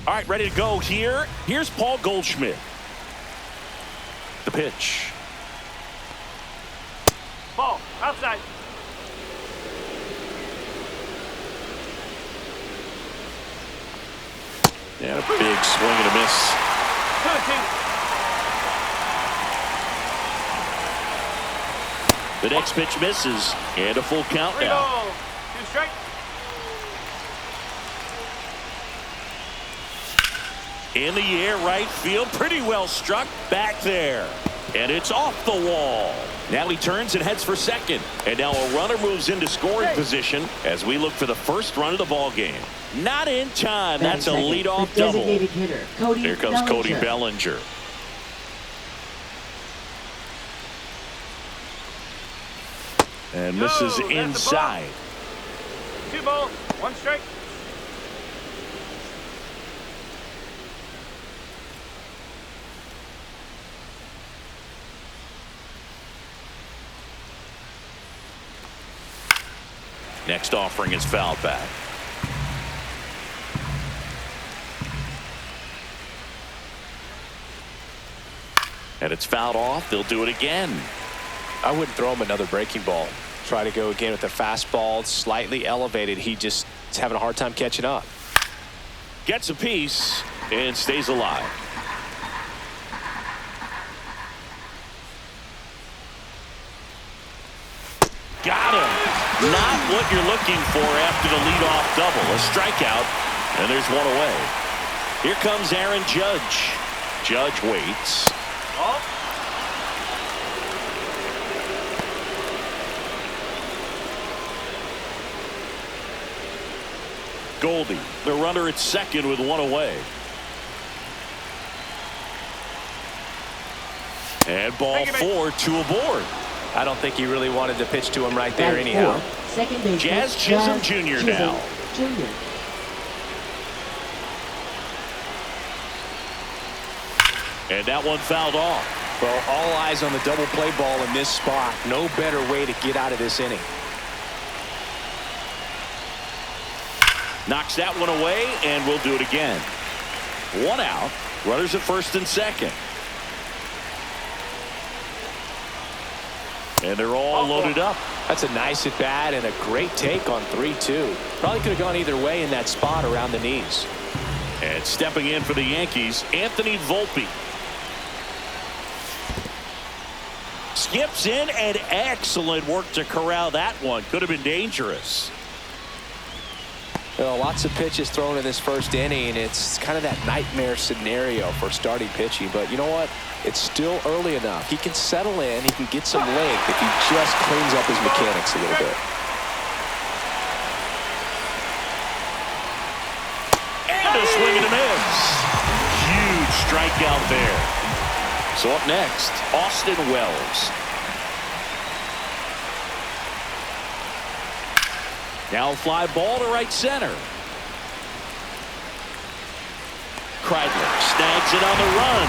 All right, ready to go here. Here's Paul Goldschmidt. The pitch. Ball, outside. And a big swing and a miss. 2-2. The next pitch misses. And a full count Three now. ball, 2 strike. In the air, right field. Pretty well struck back there. And it's off the wall. Now he turns and heads for second. And now a runner moves into scoring position as we look for the first run of the ball game. Not in time. That's a leadoff double. Here comes Cody Bellinger. And misses inside. 2 ball, 1 strike. Next offering is fouled back. And it's fouled off. They'll do it again. I wouldn't throw him another breaking ball. Try to go again with the fastball, slightly elevated. He just is having a hard time catching up. Gets a piece and stays alive. Got him. Not what you're looking for after the leadoff double. A strikeout, and there's one away. Here comes Aaron Judge. Judge waits. Ball. Goldie, the runner at second with one away. And ball 4, 2 aboard. I don't think he really wanted to pitch to him right there anyhow. Jazz Chisholm Jr. now. And that one fouled off. Well, all eyes on the double play ball in this spot. No better way to get out of this inning. Knocks that one away, and we'll do it again. 1 out. Runners at first and second. And they're all loaded up. That's a nice at bat and a great take on 3-2. Probably could have gone either way in that spot around the knees. And stepping in for the Yankees, Anthony Volpe. Skips in, and excellent work to corral that one. Could have been dangerous. Well, lots of pitches thrown in this first inning. It's kind of that nightmare scenario for starting pitching. But you know what? It's still early enough. He can settle in. He can get some length if he just cleans up his mechanics a little bit. And a swing and a miss. Huge strikeout there. So up next, Austin Wells. Now a fly ball to right center. Kreidler snags it on the run.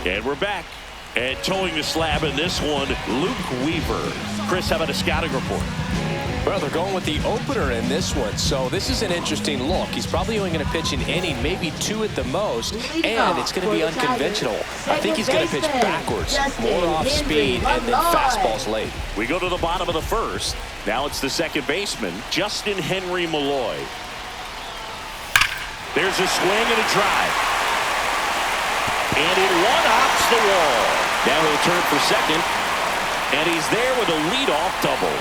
And we're back. And towing the slab in this one, Luke Weaver. Chris, how about a scouting report? Well, they're going with the opener in this one, so this is an interesting look. He's probably only going to pitch an inning, maybe 2 at the most, and it's going to be unconventional. I think he's going to pitch backwards, more off speed, and then fastballs late. We go to the bottom of the first. Now it's the second baseman, Justin Henry Malloy. There's a swing and a drive. And it one-hops the wall. Now he'll turn for second, and he's there with a leadoff double.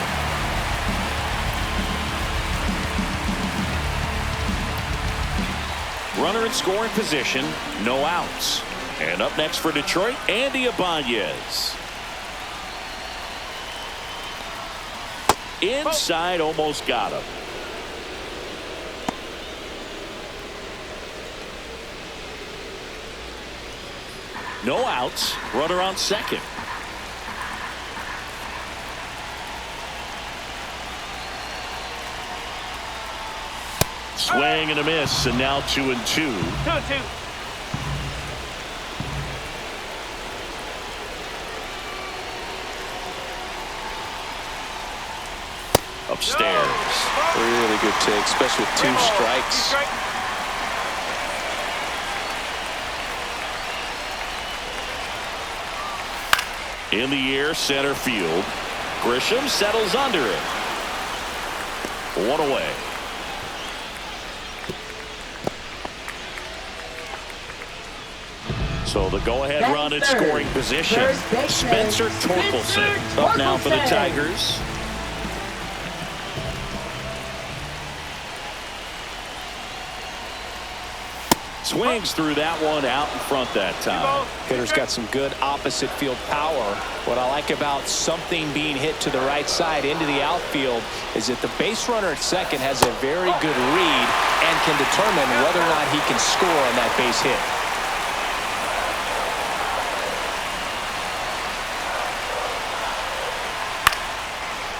Runner in scoring position, no outs. And up next for Detroit, Andy Ibanez. Inside, almost got him. No outs, runner on second. Swing and a miss, and now 2-2. 2-2. upstairs. Really good take, especially with 2 strikes. In the air, center field. Grisham settles under it. 1 away. So the go-ahead run in scoring position. Spencer Torkelson up now for the Tigers. Swings through that one out in front that time. Hitter's got some good opposite field power. What I like about something being hit to the right side into the outfield is that the base runner at second has a very good read and can determine whether or not he can score on that base hit.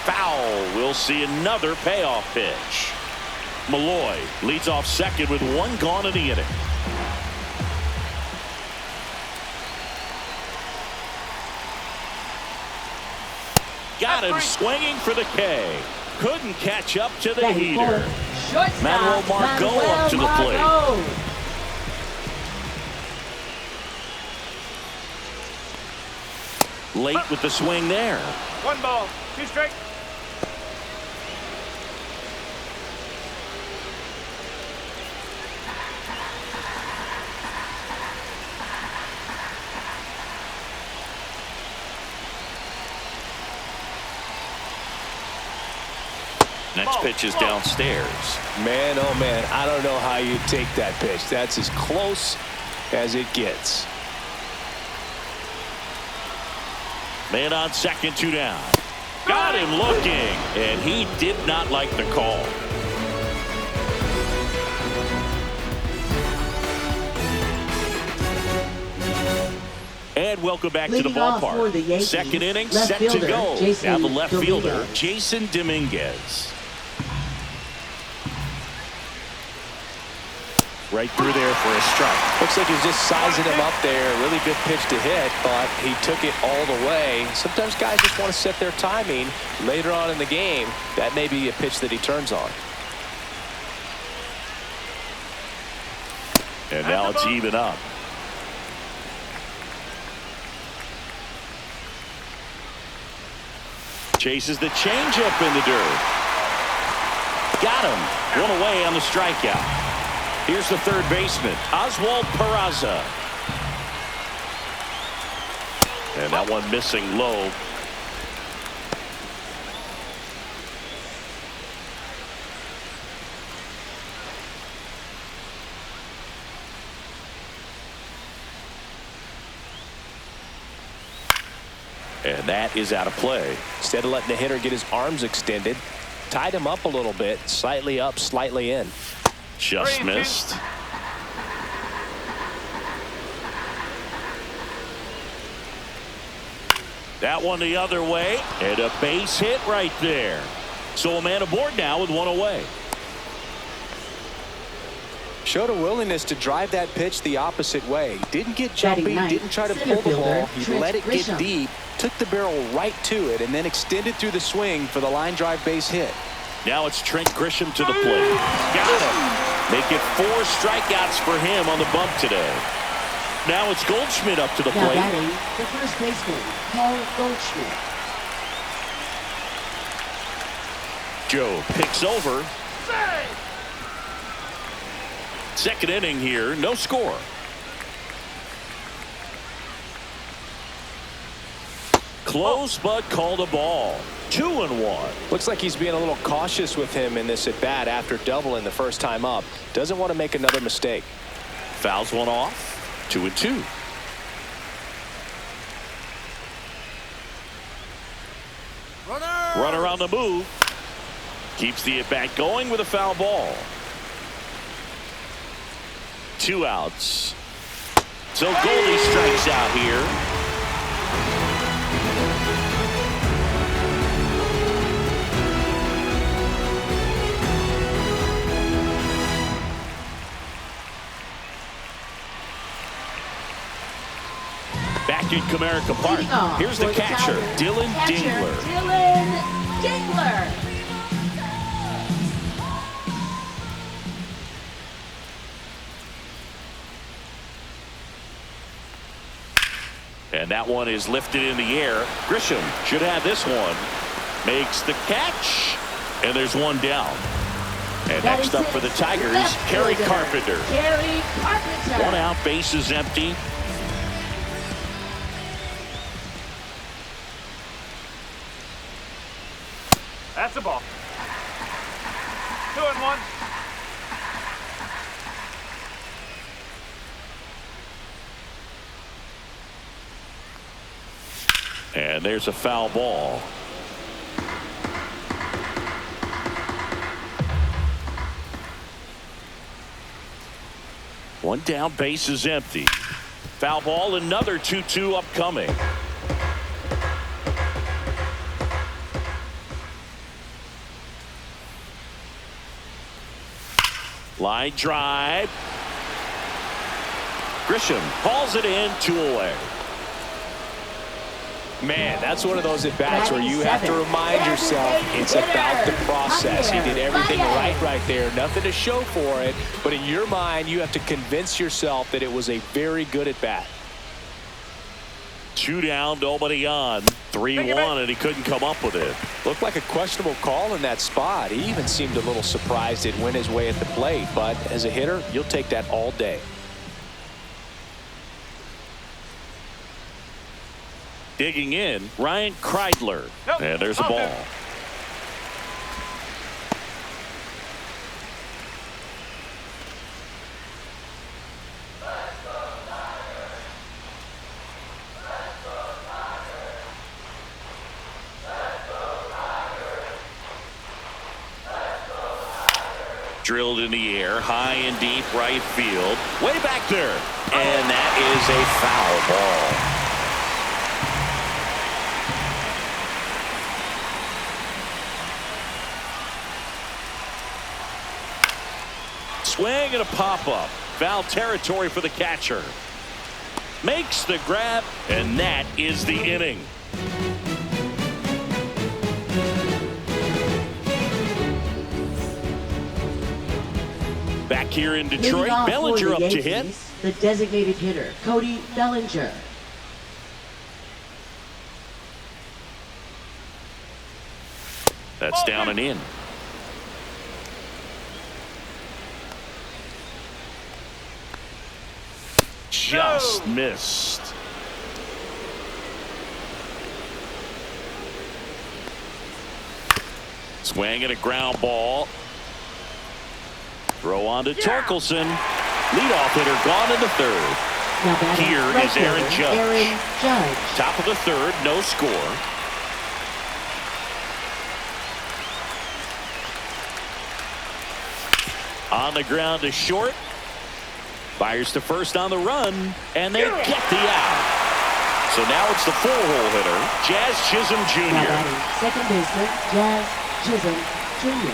Foul. We'll see another payoff pitch. Malloy leads off second with 1 gone in the inning. Got him swinging for the K. Couldn't catch up to the heater. Manuel Margot up to the plate. Late with the swing there. 1 ball, 2 strikes. Next pitch is downstairs. Man, oh man, I don't know how you take that pitch. That's as close as it gets. Man on second, 2 down. Got him looking, and he did not like the call. And welcome back to the ballpark. Second inning set to go. Now the left fielder, Jason Dominguez. Right through there for a strike. Looks like he's just sizing him up there. Really good pitch to hit, but he took it all the way. Sometimes guys just want to set their timing later on in the game. That may be a pitch that he turns on. And now it's even up. Chases the changeup in the dirt. Got him. 1 away on the strikeout. Here's the third baseman, Oswald Peraza. And that one missing low. And that is out of play. Instead of letting the hitter get his arms extended, tied him up a little bit, slightly up, slightly in. Just missed. That one the other way, and a base hit right there. So a man aboard now with 1 away. Showed a willingness to drive that pitch the opposite way. Didn't get jumpy, didn't try to pull the ball. He let it get deep, took the barrel right to it, and then extended through the swing for the line drive base hit. Now it's Trent Grisham to the plate. Got him. Make it 4 strikeouts for him on the bump today. Now it's Goldschmidt up to the plate. Batting, the first baseman, Paul Goldschmidt. Joe picks over. Second inning here, no score. Close but called a ball. 2-1. Looks like he's being a little cautious with him in this at bat after doubling the first time up. Doesn't want to make another mistake. Fouls one off. 2-2. Runner on the move. Keeps the at bat going with a foul ball. 2 outs. So Goldie strikes out here. Back in Comerica Park. Here's the catcher, Dylan Dingler. Dylan Dingler. And that one is lifted in the air. Grisham should have this one. Makes the catch. And there's one down. And next up for the Tigers, Kerry Carpenter. Kerry Carpenter. One out, base is empty. That's the ball. 2-1. And there's a foul ball. One down, base is empty. Foul ball, another 2-2 upcoming. Line drive. Grisham hauls it in, 2 away. Man, that's one of those at-bats where you have to remind yourself it's about the process. He did everything right there. Nothing to show for it. But in your mind, you have to convince yourself that it was a very good at-bat. 2 down, nobody on. 3-1, and he couldn't come up with it. Looked like a questionable call in that spot. He even seemed a little surprised it went his way at the plate. But as a hitter, you'll take that all day. Digging in, Ryan Kreidler. Nope. And there's a ball. Drilled in the air, high and deep right field. Way back there. And that is a foul ball. Swing and a pop-up. Foul territory for the catcher. Makes the grab, and that is the inning. Back here in Detroit, Bellinger up to hit. The designated hitter, Cody Bellinger. That's down and in. Just missed. Swing and a ground ball. Throw on to Torkelson. Leadoff hitter gone in the third. Here is Aaron Judge. Top of the third, no score. On the ground to short. Fires to first on the run, and they get the out. So now it's the 4-hole hitter, Jazz Chisholm Jr. Second baseman, Jazz Chisholm Jr.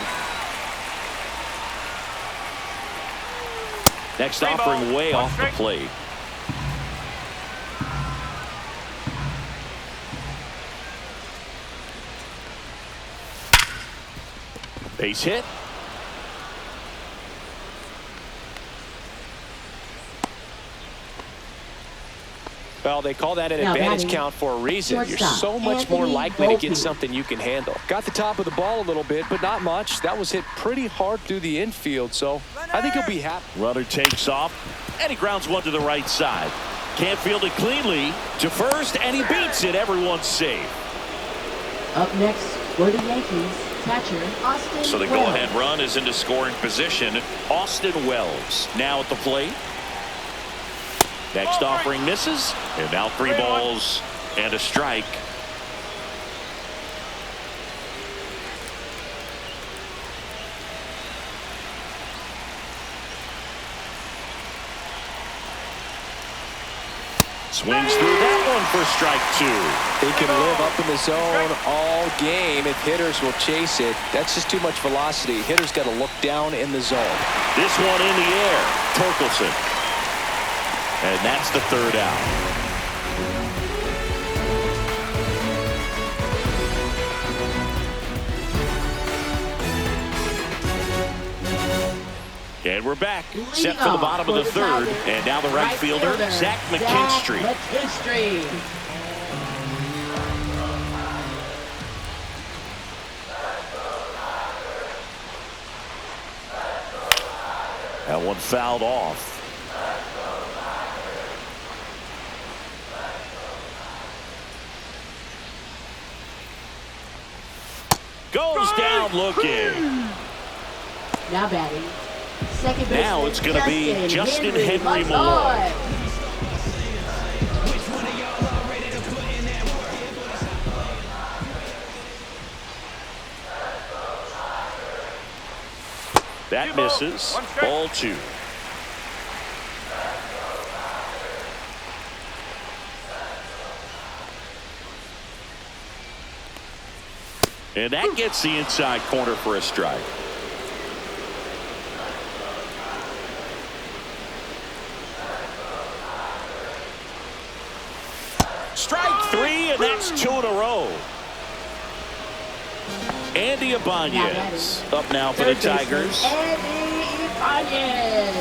Next offering way off the plate. Base hit. Well, they call that an advantage count for a reason. You're so much more likely to get something you can handle. Got the top of the ball a little bit, but not much. That was hit pretty hard through the infield, so I think he'll be happy. Runner takes off, and he grounds one to the right side. Can't field it cleanly to first, and he beats it. Everyone's safe. Up next for the Yankees, catcher Austin So the Wells. go-ahead run is into scoring position. Austin Wells now at the plate. Next offering misses, and now 3 balls and a strike. Swings through that one for strike 2. They can live up in the zone all game if hitters will chase it. That's just too much velocity. Hitters got to look down in the zone. This one in the air. Torkelson. And that's the 3rd out. And And we're back, Leading set for the off bottom of the for third. Tigers, And now the right fielder, Zach Zach McKinstry. McKinstry. That one fouled off. Goes down looking. Now batting. Second baseman, Now it's going to be Justin Henry Malloy. That misses. Ball 2. And that gets the inside corner for a strike. Strike 3, and that's 2 in a row. Andy Ibanez up now for the Tigers. Andy Ibanez.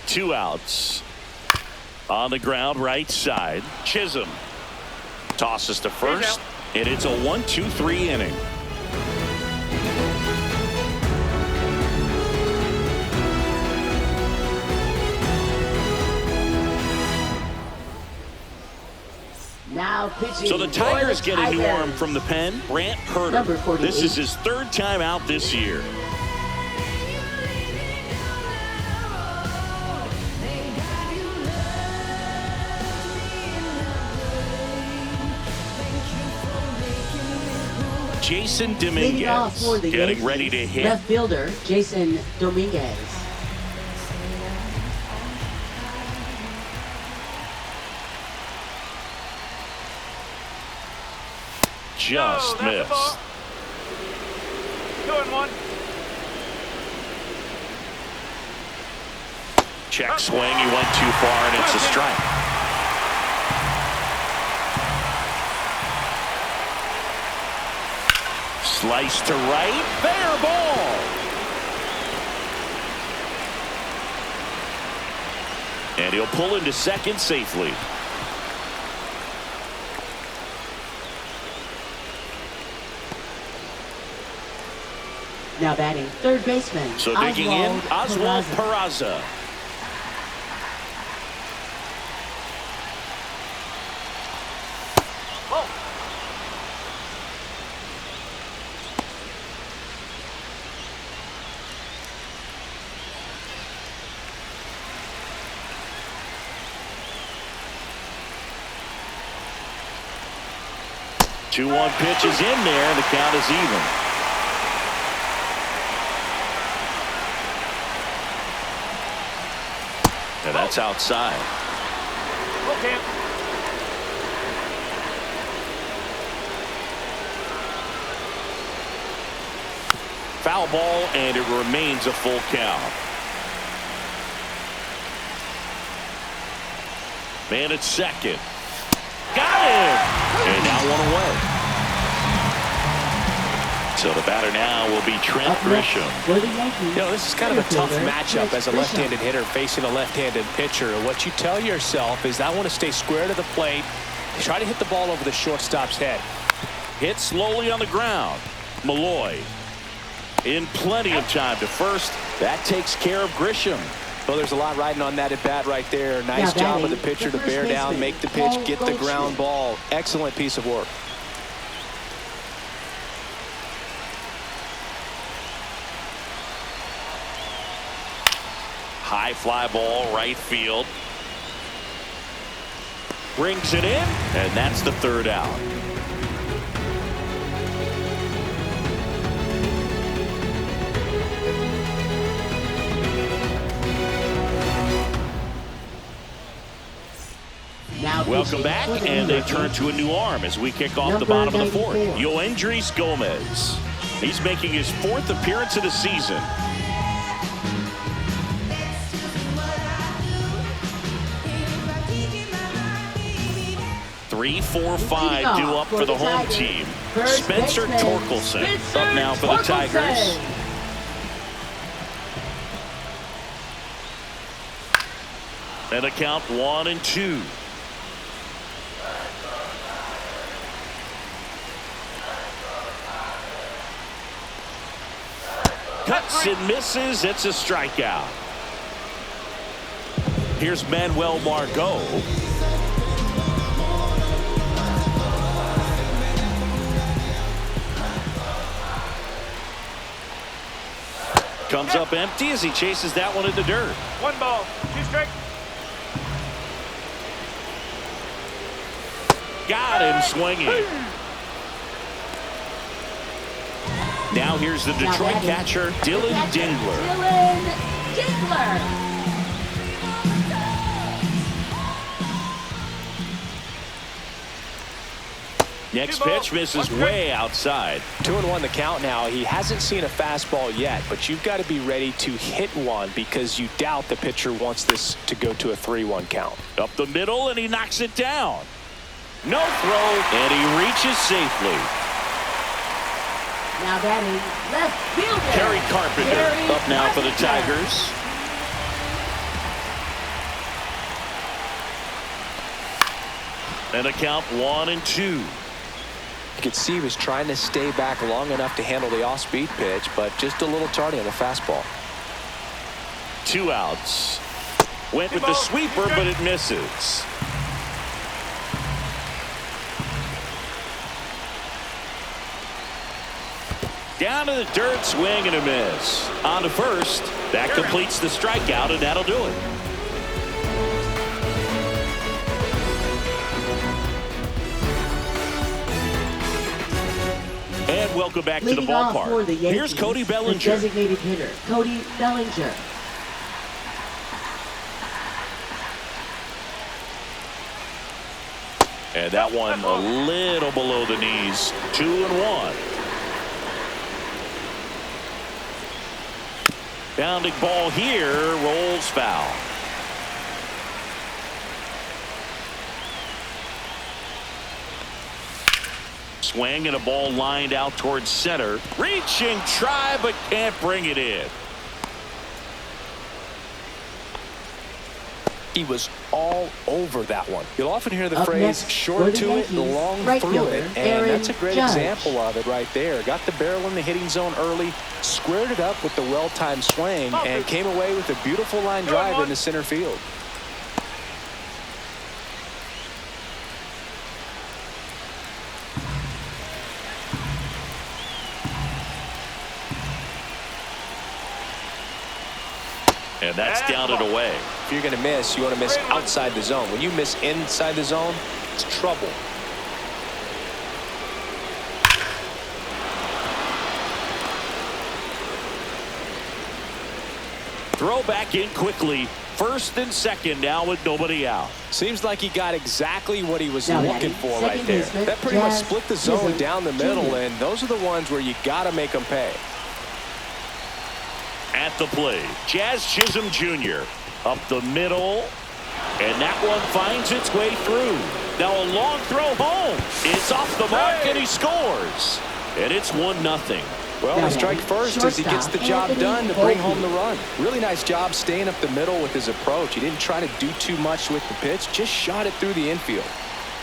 2 outs. On the ground, right side. Chisholm tosses to first, and it's a 1-2-3 inning. Now pitching. So the Tigers get a new arm from the pen, Brant Herter. Number 48. This is his 3rd time out this year. Jason Leading off for Dominguez the getting Yankees, ready to hit. left fielder Jason Dominguez. Just missed. 2-1. Check swing. He went too far, and it's a strike. Slice to right. Fair ball. And he'll pull into second safely. Now batting third baseman. So digging in, Oswald Peraza. Two 2-1 pitch is in there, and the count is even. And that's outside. Okay. Foul ball, and it remains a full count. Man at second. Got him! And now one away. So the batter now will be Trent Grisham. You know, this is kind of a tough matchup as a left-handed hitter facing a left-handed pitcher. What you tell yourself is, I want to stay square to the plate, try to hit the ball over the shortstop's head. Hit slowly on the ground. Malloy in plenty of time to first. That takes care of Grisham. Well, there's a lot riding on that at bat right there. Nice job of the pitcher to bear down, make the pitch, get the ground ball. Excellent piece of work. High fly ball, right field. Brings it in, and that's the third out. Welcome back, and they turn to a new arm as we kick off the bottom of the fourth. Yoendrys Gomez. He's making his 4th appearance of the season. 3, 4, 5 due up for the home team. Spencer Torkelson up now for the Tigers. And a count 1-2. Cuts and misses. It's a strikeout. Here's Manuel Margot. Comes up empty as he chases that one in the dirt. 1 ball, 2 strikes. Got him swinging. Now here's the Detroit catcher, Dylan Dingler. Dylan Dingler. Next pitch misses way outside. 2-1 the count now. He hasn't seen a fastball yet, but you've got to be ready to hit one because you doubt the pitcher wants this to go to a 3-1 count. Up the middle, and he knocks it down. No throw, and he reaches safely. Now batting left fielder. Kerry Carpenter up now for the Tigers. And a count 1-2. You could see he was trying to stay back long enough to handle the off-speed pitch, but just a little tardy on the fastball. 2 outs. Went with the sweeper, but it misses. Down to the dirt, swing and a miss. On to first. That completes the strikeout, and that'll do it. And welcome back to the ballpark. Here's Cody Bellinger. Designated hitter, Cody Bellinger. And that one a little below the knees. 2-1. Bounding ball here, rolls foul. Swing and a ball lined out towards center. Reaching try, but can't bring it in. He was all over that one. You'll often hear the Up phrase next, short to Yankees, it, long right through fielder, it, and Aaron that's a great Judge. example of it right there. Got the barrel in the hitting zone early, squared it up with the well-timed swing, and came away with a beautiful line drive in the center field. And that's down and away. If you're going to miss, you want to miss outside the zone. When you miss inside the zone, it's trouble. Throw back in quickly. First and second now with nobody out. Seems like he got exactly what he was Now looking for right there. That pretty much split the zone down the middle, and those are the ones where you got to make them pay. At the plate, Jazz Chisholm Jr. up the middle, and that one finds its way through. Now a long throw home. It's off the mark, and he scores. And it's 1-0. Well, the strike first as he gets the job done to bring home the run. Really nice job staying up the middle with his approach. He didn't try to do too much with the pitch, just shot it through the infield.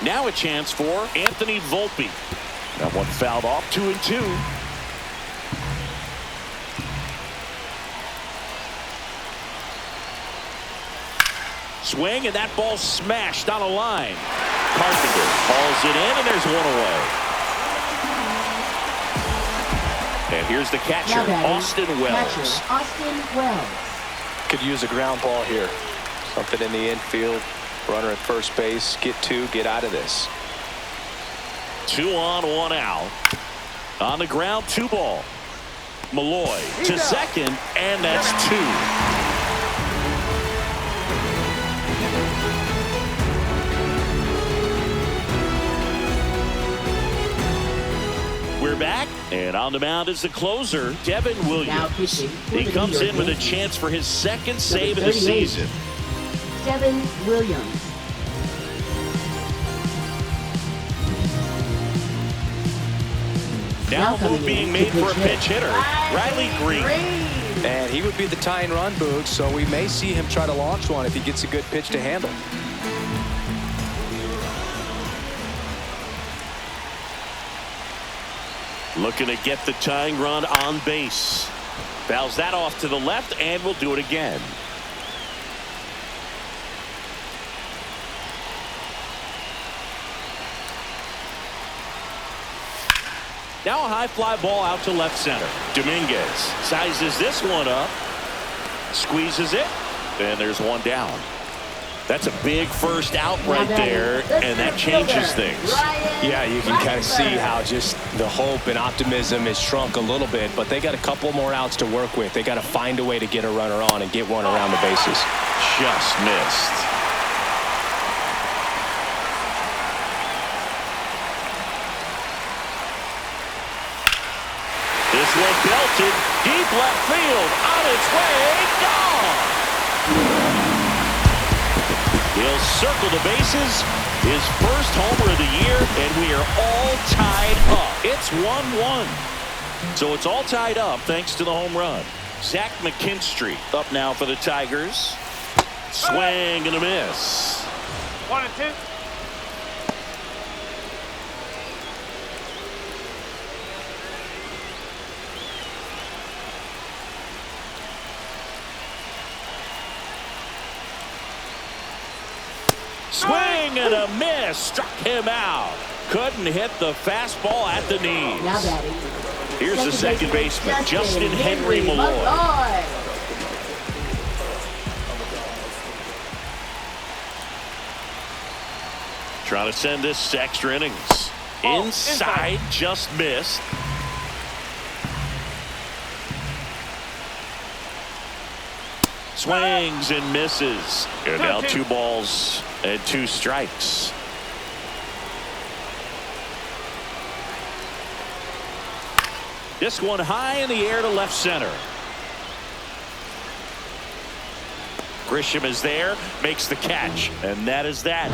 Now a chance for Anthony Volpe. That one fouled off, 2-2. Swing, and that ball smashed on a line. Carpenter hauls it in, and there's one away. And here's the catcher, Austin Wells. Austin Wells. Could use a ground ball here. Something in the infield. Runner at first base. Get 2, get out of this. 2 on, 1 out. On the ground, 2 ball. Malloy to second, and that's 2. We're back, and on the mound is the closer, Devin Williams. He comes in with a chance for his second save of the season. Devin Williams. Now a move being made for a pinch hitter, Riley Green. And he would be the tying run, Boog, so we may see him try to launch one if he gets a good pitch to handle. Looking to get the tying run on base. Fouls that off to the left, and will do it again. Now a high fly ball out to left center. Dominguez sizes this one up, squeezes it, and there's one down. That's a big first out right there, and that changes things. Yeah, you can kind of see how just the hope and optimism is shrunk a little bit, but they got a couple more outs to work with. They got to find a way to get a runner on and get one around the bases. Just missed. This one belted deep left field, on its way, gone. He'll circle the bases, his first homer of the year, and we are all tied up. It's 1-1. So it's all tied up thanks to the home run. Zach McKinstry up now for the Tigers. Swing and a miss. 1-2. Swing and a miss. Struck him out. Couldn't hit the fastball at the knees. Now batting. Here's the second baseman, Justin Henry Malloy. Trying to send this to extra innings. Inside, just missed. Swings and misses. And now 2 balls and 2 strikes. This one high in the air to left center. Grisham is there, makes the catch, and that is that.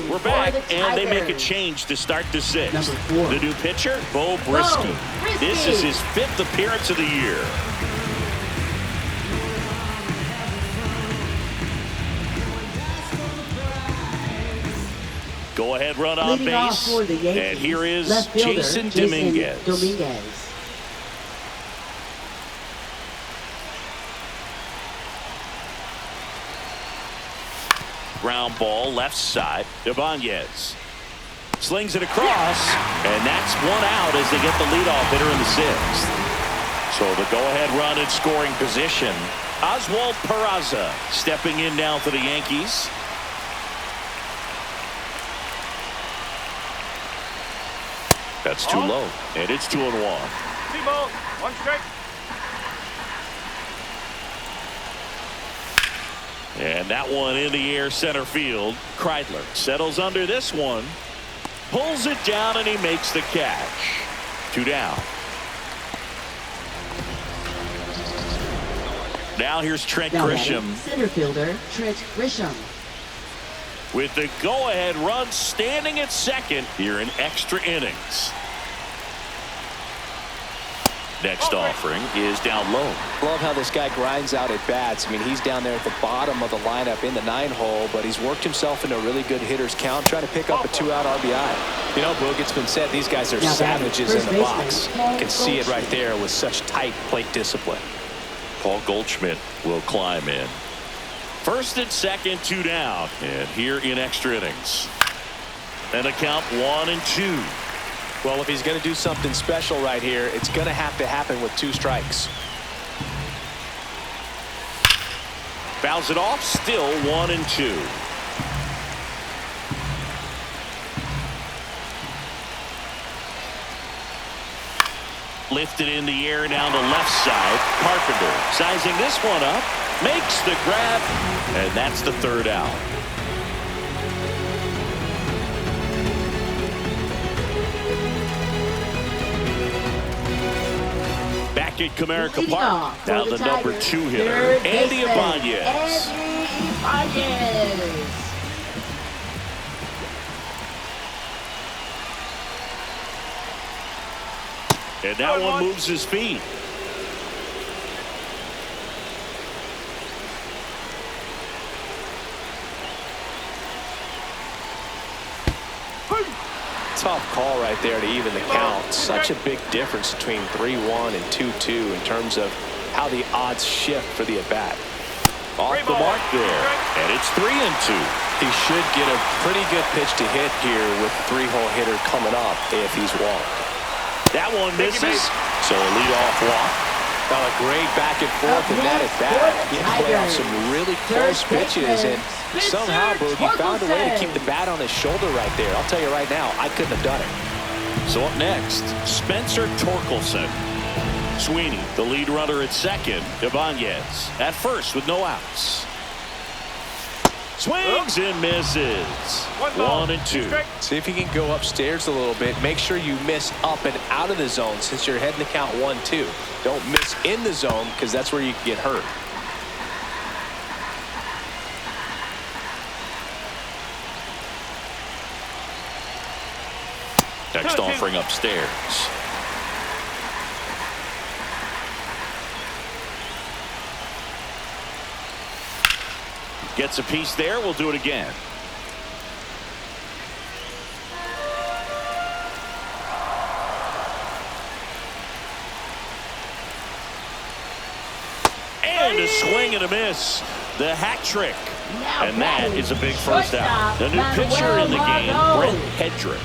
We're back, and they make a change to start the 6th. The new pitcher, Bo Brisky. This is his 5th appearance of the year. Go ahead, run on base, and here is Jason Dominguez. Ground ball left side. Ibanez slings it across, and that's one out as they get the leadoff hitter in the 6th. So the go-ahead run in scoring position. Oswald Peraza stepping in now for the Yankees. That's too low, and it's 2-1. 3 balls, 1 strike. And that one in the air center field. Kreidler settles under this one, pulls it down, and he makes the catch. 2 down. Now here's Trent Grisham. Center fielder Trent Grisham. With the go-ahead run standing at second here in extra innings. Next offering is down low. Love how this guy grinds out at bats. I mean, he's down there at the bottom of the lineup in the 9-hole, but he's worked himself into a really good hitter's count, trying to pick up a 2-out RBI. You know, Boog, it's been said these guys are savages in the box. You can see it right there with such tight plate discipline. Paul Goldschmidt will climb in. First and second, 2 down, and here in extra innings. And a count 1-2. Well, if he's going to do something special right here, it's going to have to happen with 2 strikes. Fouls it off, still 1-2. Lifted in the air down the left side. Carpenter sizing this one up, makes the grab, and that's the 3rd out. Back at Comerica Leading Park. off for Now the number Tigers, 2 hitter, third Andy baseman, Ibanez. Andy Ibanez. And that one moves his feet. Tough call right there to even the count. Such a big difference between 3-1 and 2-2 in terms of how the odds shift for the at-bat. Off the mark there. And it's 3-2. He should get a pretty good pitch to hit here with the 3-hole hitter coming up if he's walked. That one misses. So a leadoff walk. Well, a great back and forth in that at bat. He played off some really close pitches, and somehow, Boog, he found a way to keep the bat on his shoulder right there. I'll tell you right now, I couldn't have done it. So up next, Spencer Torkelson. Sweeney, the lead runner at second. Ibanez at first with no outs. Swings and misses. 1-2. See if you can go upstairs a little bit. Make sure you miss up and out of the zone since you're heading to count 1-2. Don't miss in the zone because that's where you can get hurt. Next offering upstairs. Gets a piece there. We'll do it again. And a swing and a miss. The hat trick. And that is a big first out. The new pitcher in the game, Brent Hedrick.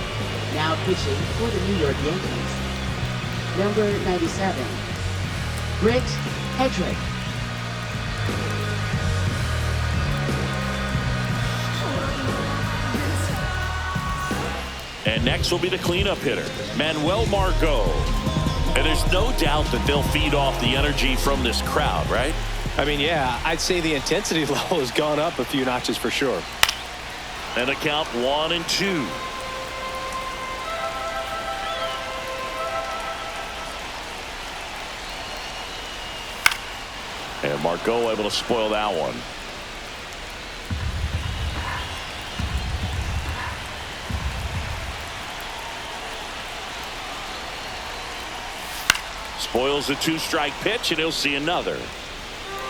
Now pitching for the New York Yankees, number 97, Brent Hedrick. And next will be the cleanup hitter, Manuel Margot. And there's no doubt that they'll feed off the energy from this crowd, right? I mean, yeah, I'd say the intensity level has gone up a few notches for sure. And a count 1-2. And Margot able to spoil that one. Spoils a 2-strike pitch, and he'll see another.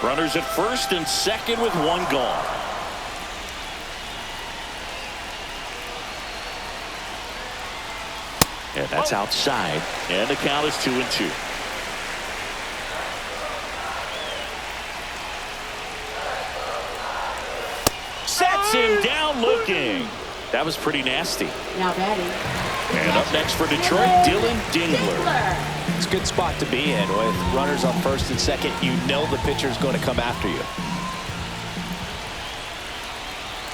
Runners at first and second with one gone. And that's outside. And the count is 2-2. Sets him down looking. That was pretty nasty. Now batting. And up next for Detroit, Dylan Dingler. It's a good spot to be in. With runners on first and second, you know the pitcher's going to come after you.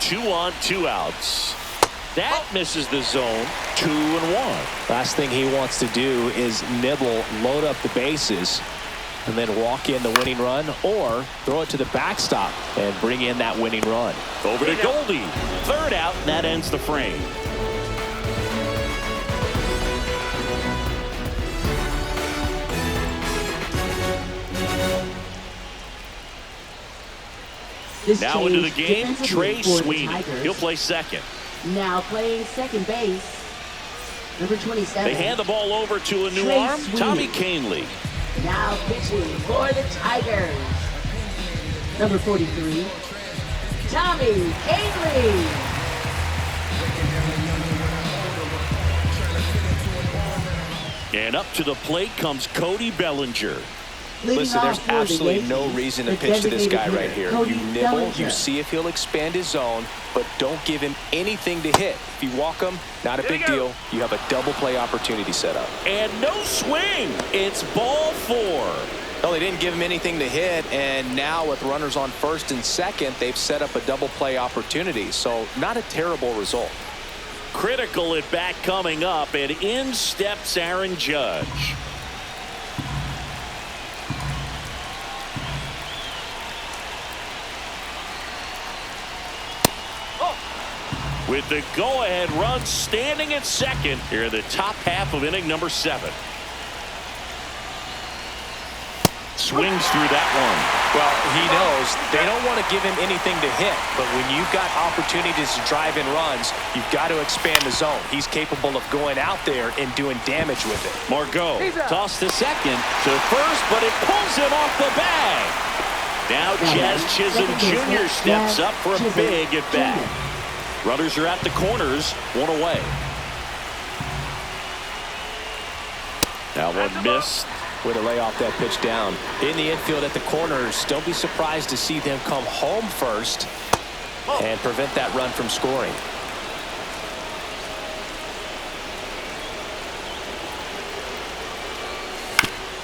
2 on, 2 outs. That misses the zone. 2-1. Last thing he wants to do is nibble, load up the bases, and then walk in the winning run, or throw it to the backstop and bring in that winning run. Over to Goldie. 3rd out, and that ends the frame. Now into the game, Trey Sweeney. He'll play second. Now playing second base, number 27. They hand the ball over to a new Trey arm, Sweeney. Tommy Kahnle. Now pitching for the Tigers, number 43, Tommy Kahnle. And up to the plate comes Cody Bellinger. Listen, there's absolutely no reason to pitch to this guy right here. You nibble, you see if he'll expand his zone, but don't give him anything to hit. If you walk him, not a big deal. You have a double play opportunity set up. And no swing. It's ball 4. Well, they didn't give him anything to hit, and now with runners on first and second, they've set up a double play opportunity. So not a terrible result. Critical at bat coming up, and in steps Aaron Judge. With the go-ahead run standing at second here in the top half of inning number 7. Swings through that one. Well, he knows they don't want to give him anything to hit, but when you've got opportunities to drive in runs, you've got to expand the zone. He's capable of going out there and doing damage with it. Margot tossed to second, to first, but it pulls him off the bag. Now Jazz Chisholm Jr. steps up for a big at bat. Runners are at the corners, one away. Now one missed. Way to lay off that pitch down. In the infield at the corners, don't be surprised to see them come home first and prevent that run from scoring.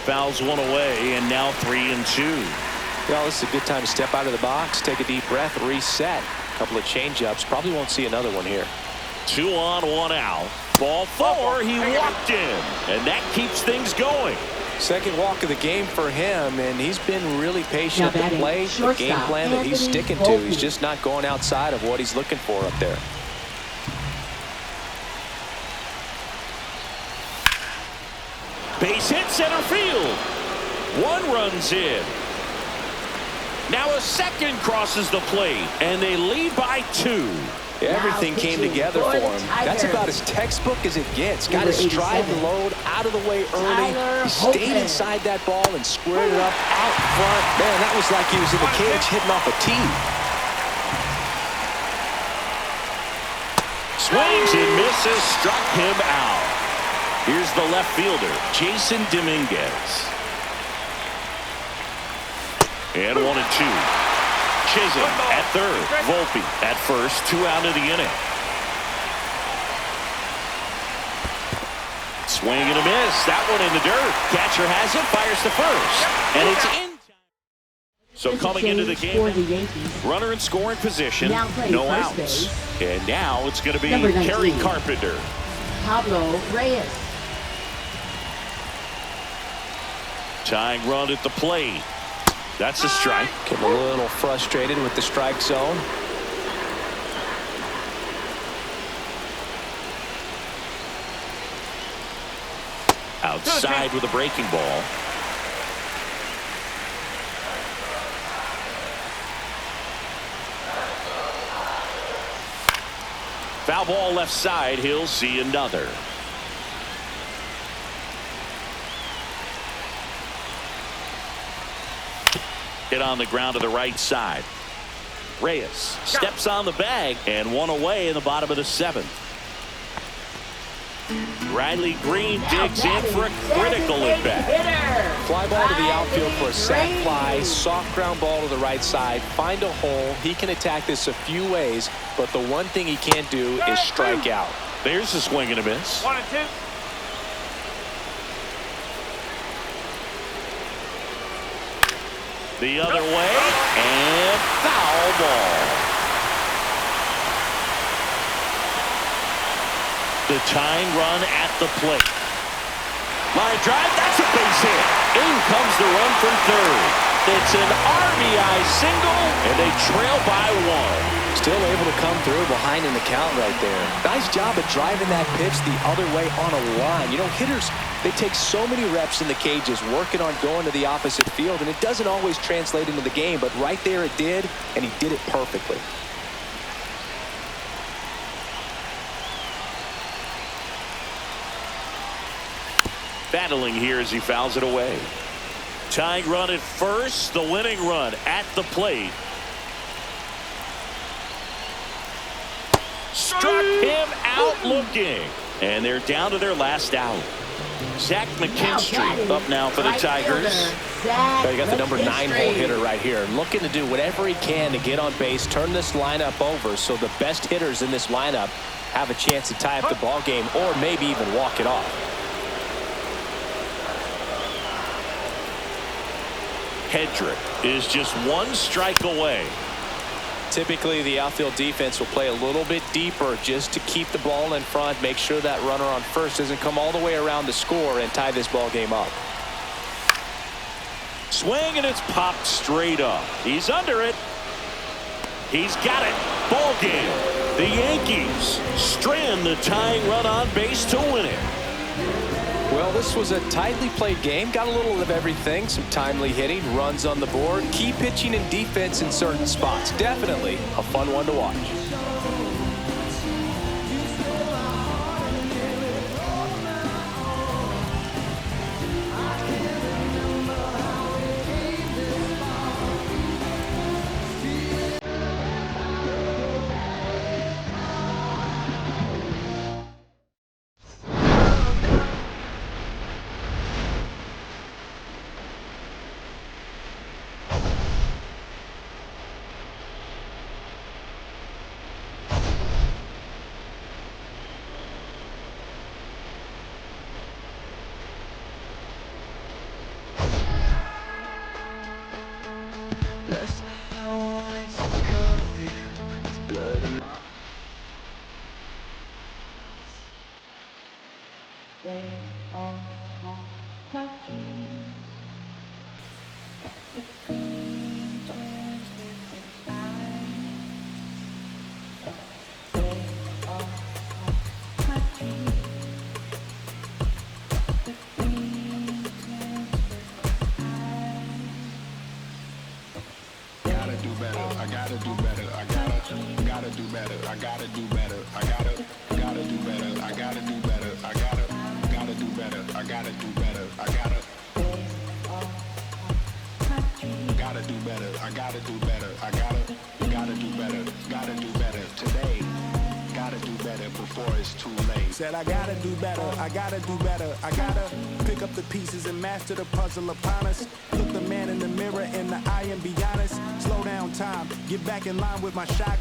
Fouls one away, and now 3-2. Well, this is a good time to step out of the box, take a deep breath, reset. A couple of change-ups. Probably won't see another one here. 2 on, 1 out. Ball 4, he walked in, and that keeps things going. Second walk of the game for him, and he's been really patient at the plate. The game plan that he's sticking to. He's just not going outside of what he's looking for up there. Base hit center field. 1 runs in. Now a second crosses the plate, and they lead by 2. Everything came together for him. That's about as textbook as it gets. Got his stride and load out of the way early. He stayed inside that ball and squared it up out front. Man, that was like he was in the cage hitting off a tee. Swings and misses, struck him out. Here's the left fielder, Jason Dominguez. And 1-2. Chisholm at third. Volpe at first. 2 out of the inning. Swing and a miss. That one in the dirt. Catcher has it. Fires to first. And it's in. So coming into the game, runner in scoring position. No outs. And now it's going to be Kerry Carpenter. Pablo Reyes. Tying run at the plate. That's a strike. Getting a little frustrated with the strike zone. Outside with a breaking ball. Foul ball left side. He'll see another. Hit on the ground to the right side. Reyes steps on the bag, and 1 away in the bottom of the 7th. Riley Green digs in for a critical at bat. Fly ball to the outfield for a sac fly. Soft ground ball to the right side. Find a hole. He can attack this a few ways, but the one thing he can't do is strike out. There's a swing and a miss. 1-2. The other way, and foul ball. The tying run at the plate. Line drive, that's a base hit. In comes the run from third. It's an RBI single, and they trail by 1. Still able to come through behind in the count right there. Nice job of driving that pitch the other way on a line. You know, hitters, they take so many reps in the cages working on going to the opposite field, and it doesn't always translate into the game, but right there it did, and he did it perfectly. Battling here as he fouls it away. Tying run at first, the winning run at the plate. Struck him out looking. And they're down to their last out. Zach McKinstry up now for the Tigers. You got the number 9 hole hitter right here, looking to do whatever he can to get on base, turn this lineup over so the best hitters in this lineup have a chance to tie up the ball game or maybe even walk it off. Hedrick is just 1 strike away. Typically, the outfield defense will play a little bit deeper just to keep the ball in front, make sure that runner on first doesn't come all the way around to score and tie this ball game up. Swing, and it's popped straight up. He's under it. He's got it. Ball game. The Yankees strand the tying run on base to win it. Well, this was a tightly played game. Got a little of everything. Some timely hitting, runs on the board, key pitching and defense in certain spots. Definitely a fun one to watch. Said I gotta do better, I gotta do better, I gotta pick up the pieces and master the puzzle upon us. Look the man in the mirror in the eye and be honest. Slow down time, get back in line with my shot.